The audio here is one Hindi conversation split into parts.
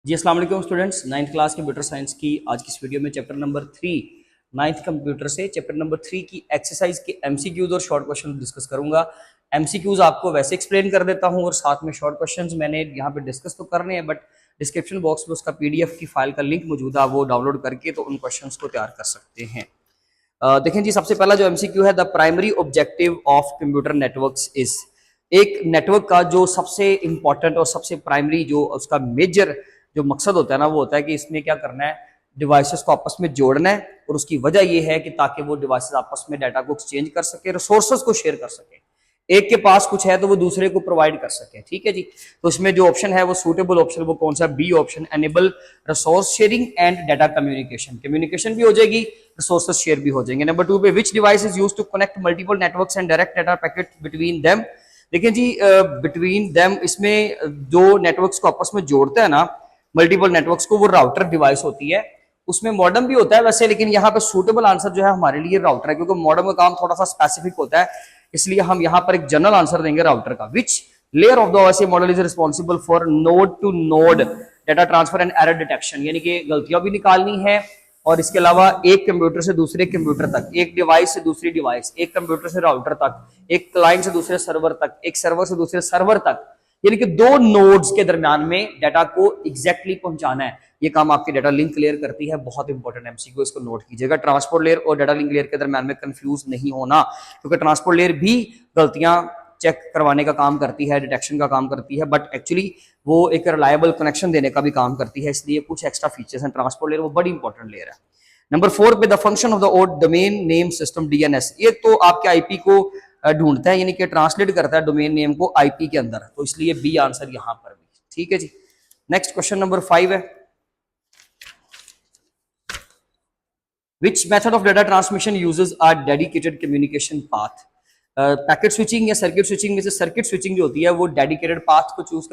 जी अस्सलाम वालेकुम students, 9th class computer science की आज की इस वीडियो में चैप्टर नंबर 3 9th कंप्यूटर से चैप्टर नंबर 3 की एक्सरसाइज के एमसीक्यूज और शॉर्ट क्वेश्चन डिस्कस करूंगा। एमसीक्यूज आपको वैसे एक्सप्लेन कर देता हूं और साथ में शॉर्ट क्वेश्चंस मैंने यहाँ पे डिस्कस तो करने हैं, बट डिस्क्रिप्शन बॉक्स में उसका पीडीएफ की फाइल का लिंक मौजूद है, वो डाउनलोड करके तो उन क्वेश्चंस को तैयार कर सकते हैं। देखें जी, सबसे पहला जो एमसीक्यू है, the primary objective of computer networks is. एक नेटवर्क का जो सबसे इंपॉर्टेंट और सबसे प्राइमरी जो उसका मेजर जो मकसद होता है ना, वो होता है कि इसने क्या करना है, डिवाइसेस को आपस में जोड़ना है। और उसकी वजह ये है कि ताकि वो डिवाइसेस आपस में डाटा को एक्सचेंज कर सके, रिसोर्सेज को शेयर कर सके। एक के पास कुछ है तो वो दूसरे को प्रोवाइड कर सके। ठीक है जी, तो इसमें जो ऑप्शन है वो सूटेबल ऑप्शन वो कौन सा, B option, enable resource sharing and data communication. Communication भी हो जाएगी, रिसोर्सेज शेयर भी हो जाएंगे। नंबर 2 पे, which device is used to connect multiple networks and direct data packet between them. देखिए जी, बिटवीन देम, इसमें जो नेटवर्क्स को आपस में जोड़ते हैं ना, मल्टीपल नेटवर्क्स को, वो राउटर डिवाइस होती है। उसमें मॉडम भी होता है वैसे, लेकिन यहाँ पे सूटेबल आंसर जो है हमारे लिए राउटर है, क्योंकि मॉडम का काम थोड़ा सा स्पेसिफिक होता है, इसलिए हम यहाँ पर एक जनरल आंसर देंगे राउटर का। Which layer of the OSI model is responsible for node to node data transfer and error detection, यानी कि गलतियां भी निकालनी है और इसके अलावा एक कंप्यूटर से दूसरे कंप्यूटर तक, एक डिवाइस से दूसरी डिवाइस, एक कंप्यूटर से राउटर तक, एक क्लाइंट से दूसरे सर्वर तक, एक सर्वर से दूसरे सर्वर तक, यानी कि दो नोड्स के दरमियान में डाटा को एग्जैक्टली पहुंचाना है। ये काम आपकी डाटा लिंक लेयर करती है। बहुत इंपॉर्टेंट एमसीक्यू, इसको नोट कीजिएगा। ट्रांसपोर्ट लेयर और डाटा लिंक लेयर के दरमियान में कंफ्यूज नहीं होना, क्योंकि ट्रांसपोर्ट लेयर भी गलतियां चेक करवाने का काम करती है, डिटेक्शन का काम करती है, बट एक्चुअली वो एक रिलायबल कनेक्शन देने का भी काम करती है, इसलिए कुछ एक्स्ट्रा फीचर्स हैं। ट्रांसपोर्ट लेयर वो बड़ी इंपॉर्टेंट लेयर है। नंबर 4 पे, द फंक्शन ऑफ द ओड डोमेन नेम सिस्टम, डीएनएस। ये तो आपके आईपी को ढूंढता है, यानी कि ट्रांसलेट करता है डोमेन नेम को आईपी के अंदर, तो इसलिए बी आंसर यहां पर भी। ठीक है जी, नेक्स्ट क्वेश्चन नंबर 5 है, which method of data transmission uses a dedicated communication path। Packet switching या सर्किट स्विचिंग में से सर्किट स्विचिंग जो होती है वो डेडिकेटेड पाथ को यूज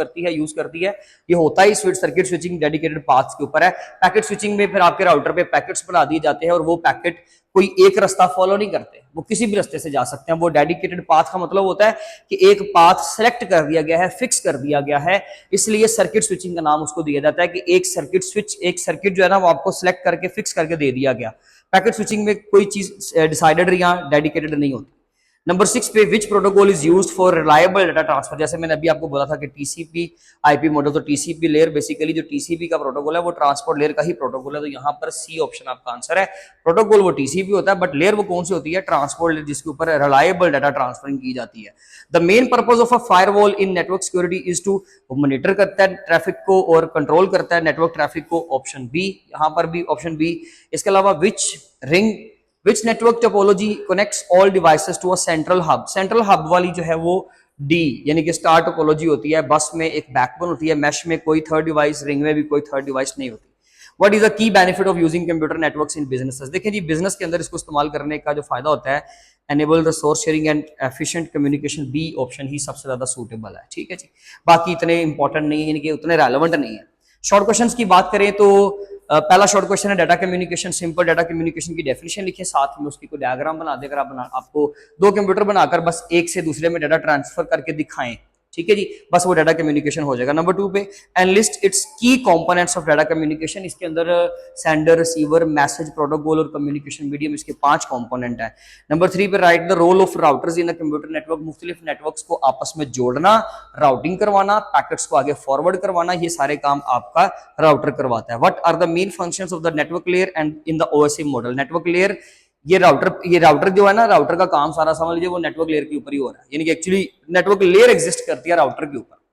करती है। ये होता ही सर्किट स्विचिंग डेडिकेटेड पाथ के ऊपर है। पैकेट स्विचिंग में फिर आपके राउटर पे पैकेट्स बना दिए जाते हैं और वो पैकेट कोई एक रास्ता फॉलो नहीं करते, वो किसी भी रास्ते से जा सकते हैं। वो डेडिकेटेड पाथ का मतलब होता है कि एक पाथ सेलेक्ट कर दिया गया है, फिक्स कर दिया गया है, इसलिए सर्किट स्विचिंग का नाम उसको दिया जाता है कि एक सर्किट जो है ना वो आपको सेलेक्ट करके फिक्स करके दे दिया गया। पैकेट स्विचिंग में कोई चीज डिसाइडेड या डेडिकेटेड नहीं होती। नंबर 6 पे, विच protocol is used for reliable data transfer. जैसे मैंने अभी आपको बोला था कि टीसीपी आईपी मॉडल, तो टीसीपी लेयर बेसिकली जो टीसीपी का प्रोटोकॉल है वो ट्रांसपोर्ट लेयर का ही प्रोटोकॉल है, तो यहाँ पर सी ऑप्शन आपका आंसर है। प्रोटोकॉल वो टीसीपी होता है, बट लेयर वो कौन सी होती है, ट्रांसपोर्ट लेयर, जिसके ऊपर रिलायबल डाटा ट्रांसफरिंग की जाती है। The main purpose of a firewall in network security is to, monitor करता है ट्रैफिक को और कंट्रोल करता है नेटवर्क ट्रैफिक को, ऑप्शन बी, यहाँ पर भी ऑप्शन बी। इसके अलावा Which network topology connects all devices to a central hub। Central hub वाली जो है वो डी, यानी कि स्टार टोपोलॉजी होती है। बस में एक बैकबोन होती है, मैश में कोई थर्ड डिवाइस, रिंग में भी कोई थर्ड डिवाइस नहीं होती। What is the key benefit of using computer networks in businesses. देखिए जी, बिजनेस के अंदर इसको इस्तेमाल करने का जो फायदा होता है, enable resource sharing and efficient communication, B option ही सबसे ज्यादा सूटेबल है। ठीक है जी, बाकी इतने इंपॉर्टेंट नहीं है, यानी कि उतने रेलेवेंट नहीं है। शॉर्ट क्वेश्चंस की बात करें तो पहला शॉर्ट क्वेश्चन है, data communication, simple data communication की डेफिनेशन लिखे, साथ में उसकी कोई डायग्राम बना दे। अगर आपको दो कंप्यूटर बनाकर बस एक से दूसरे में डाटा ट्रांसफर करके दिखाएं, ठीक है जी, बस वो डाटा कम्युनिकेशन हो जाएगा। नंबर 2 पे, enlist its key components of data communication. इसके अंदर सेंडर, रिसीवर, मैसेज, प्रोटोकॉल और कम्युनिकेशन मीडियम, इसके 5 कंपोनेंट है। नंबर 3 पे, write the role of routers in a computer network. मुख्तलिफ नेटवर्क्स को आपस में जोड़ना, राउटिंग करवाना, पैकेट्स को आगे फॉरवर्ड करवाना, ये सारे काम आपका राउटर करवाता है। What are the main functions of the network layer and in the OSI model. Network layer, ये राउटर जो है ना, राउटर का काम सारा समझ लीजिए वो नेटवर्क लेयर के ऊपर ही हो रहा है, यानी कि एक्चुअली नेटवर्क लेयर एग्जिस्ट करती है राउटर के ऊपर।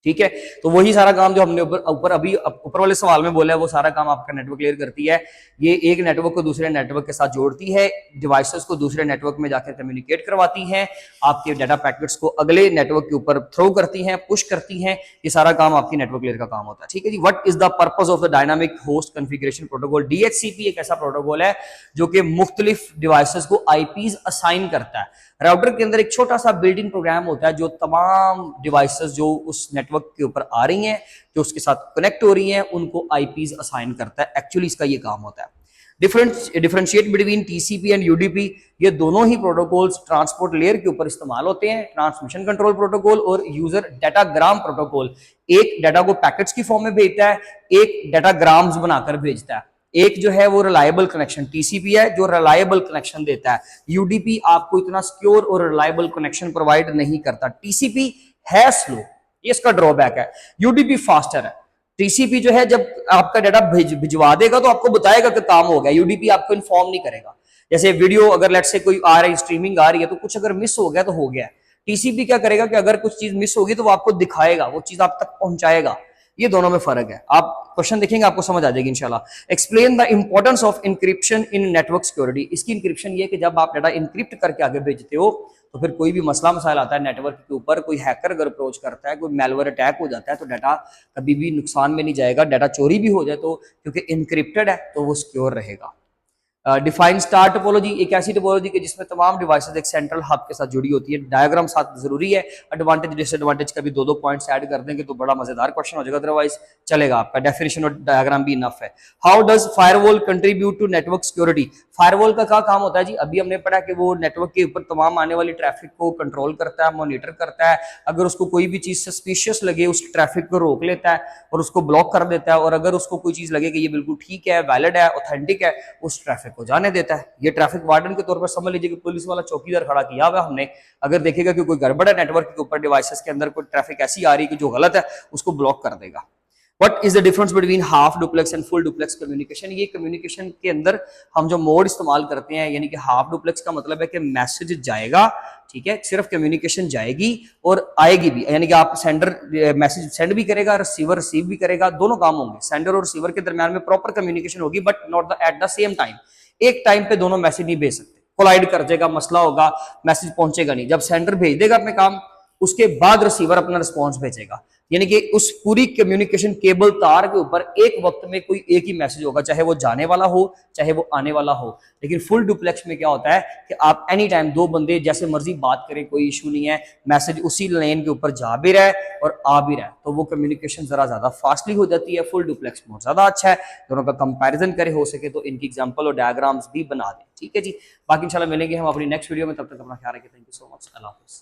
ठीक है, तो वही सारा काम जो हमने ऊपर अभी ऊपर वाले सवाल में बोला है, वो सारा काम आपका नेटवर्क लेयर करती है। ये एक नेटवर्क को दूसरे नेटवर्क के साथ जोड़ती है, डिवाइसेस को दूसरे नेटवर्क में जाकर कम्युनिकेट करवाती है, आपके डाटा पैकेट्स को अगले नेटवर्क के ऊपर थ्रो करती हैं, पुश करती हैं। ये सारा काम आपकी नेटवर्क लेयर का काम होता है। ठीक है जी, what is the purpose of the dynamic host configuration protocol. DHCP एक ऐसा प्रोटोकॉल है जो कि मुख्तलिफ डिवाइसेस को आईपीज असाइन करता है। राउटर के अंदर एक छोटा सा बिल्ट इन प्रोग्राम होता है जो तमाम डिवाइसेस जो उस नेटवर्क के ऊपर आ रही हैं, जो उसके साथ कनेक्ट हो रही हैं, उनको आईपीज असाइन करता है। एक्चुअली इसका ये काम होता है। Differentiate between TCP and UDP, ये दोनों ही प्रोटोकॉल्स ट्रांसपोर्ट लेयर के ऊपर इस्तेमाल होते हैं, ट्रांसमिशन कंट्रोल प्रोटोकॉल और यूजर डाटाग्राम प्रोटोकॉल। एक डाटा को पैकेट्स की फॉर्म में भेजता है, एक डाटाग्राम्स बनाकर भेजता है। एक जो है वो रिलायबल कनेक्शन टीसीपी है जो रिलायबल कनेक्शन देता है, यूडीपी आपको इतना सिक्योर और रिलायबल कनेक्शन प्रोवाइड नहीं करता। टीसीपी है स्लो, ये इसका ड्रॉबैक है, यूडीपी फास्टर है। टीसीपी जो है जब आपका डाटा भिजवा देगा तो आपको बताएगा कि काम हो गया, यूडीपी आपको इन्फॉर्म नहीं करेगा। जैसे वीडियो अगर लेट्स से कोई आ रही है, स्ट्रीमिंग आ रही है, तो कुछ अगर मिस हो गया तो हो गया। टीसीपी क्या करेगा कि अगर कुछ चीज मिस होगी तो वो आपको दिखाएगा, वो चीज आप तक पहुंचाएगा। ये दोनों में फर्क है। आप क्वेश्चन देखेंगे आपको समझ आ जाएगी इंशाल्लाह। Explain the importance of encryption in network security. इसकी इंक्रिप्शन ये कि जब आप डाटा इंक्रिप्ट करके आगे भेजते हो तो फिर कोई भी मसला मसाइल आता है नेटवर्क के ऊपर, कोई हैकर अगर अप्रोच करता है, कोई मेलवेयर अटैक हो जाता है, तो डाटा कभी भी नुकसान में नहीं जाएगा। डाटा चोरी भी हो जाए तो क्योंकि इंक्रिप्टेड है तो वो सिक्योर रहेगा। डिफाइन स्टार टोपोलॉजी, एक ऐसी टोपोलॉजी के जिसमें तमाम डिवाइसेस एक सेंट्रल हब के साथ जुड़ी होती है। डायग्राम साथ जरूरी है, एडवांटेज डिसएडवांटेज का भी दो दो पॉइंट्स ऐड कर देंगे तो बड़ा मजेदार क्वेश्चन हो जाएगा, अदरवाइज चलेगा आपका डेफिनेशन और डायग्राम भी इनफ है। How does firewall contribute to network security. Firewall का क्या काम होता है जी, अभी हमने पढ़ा कि वो नेटवर्क के ऊपर तमाम आने वाली ट्रैफिक को कंट्रोल करता है, मॉनिटर करता है। अगर उसको कोई भी चीज सस्पिशियस लगे उस ट्रैफिक को रोक लेता है और उसको ब्लॉक कर देता है, और अगर उसको कोई चीज लगे कि ये बिल्कुल ठीक है, वैलिड है, ऑथेंटिक है, उस ट्रैफिक को जाने देता है। ये ट्रैफिक वार्डन के तौर पर समझ लीजिए कि पुलिस वाला चौकीदार खड़ा किया हुआ हमने, अगर देखेगा कि कोई गड़बड़ है नेटवर्क के ऊपर, डिवाइसेस के अंदर कोई ट्रैफिक ऐसी आ रही है कि जो गलत है, उसको ब्लॉक कर देगा। What is the difference between half duplex and full duplex communication. ये कम्युनिकेशन के अंदर हम जो मोड इस्तेमाल करते हैं, यानी कि हाफ डुप्लेक्स का मतलब है कि मैसेज जाएगा, ठीक है, सिर्फ कम्युनिकेशन जाएगी और आएगी भी, यानी कि आप सेंडर मैसेज सेंड भी करेगा, रिसीवर रिसीव भी करेगा, दोनों काम होंगे। सेंडर और रिसीवर के दरमियान में प्रॉपर कम्युनिकेशन होगी, but not at the same time. एक टाइम पे दोनों मैसेज नहीं भेज सकते, कोलाइड कर जाएगा, मसला होगा, मैसेज पहुंचेगा नहीं। जब सेंडर भेज देगा अपने काम, उसके बाद रिसीवर अपना रिस्पॉन्स भेजेगा, यानी कि उस पूरी कम्युनिकेशन केबल तार के ऊपर एक वक्त में कोई एक ही मैसेज होगा, चाहे वो जाने वाला हो चाहे वो आने वाला हो। लेकिन फुल डुप्लेक्स में क्या होता है कि आप एनी टाइम दो बंदे जैसे मर्जी बात करें, कोई इशू नहीं है, मैसेज उसी लाइन के ऊपर जा भी रहा है और आ भी रहा है, तो वो कम्युनिकेशन जरा ज्यादा फास्टली हो जाती है। फुल डुप्लेक्स मोड ज्यादा अच्छा है। दोनों का कंपैरिजन करें, हो सके तो इनकी एग्जांपल और डायग्राम्स भी बना दें, ठीक है जी। बाकी इंशाल्लाह मिलेंगे हम अपनी नेक्स्ट वीडियो में, तब तक अपना ख्याल रखें। थैंक यू सो मच, अल्लाह हाफिज़।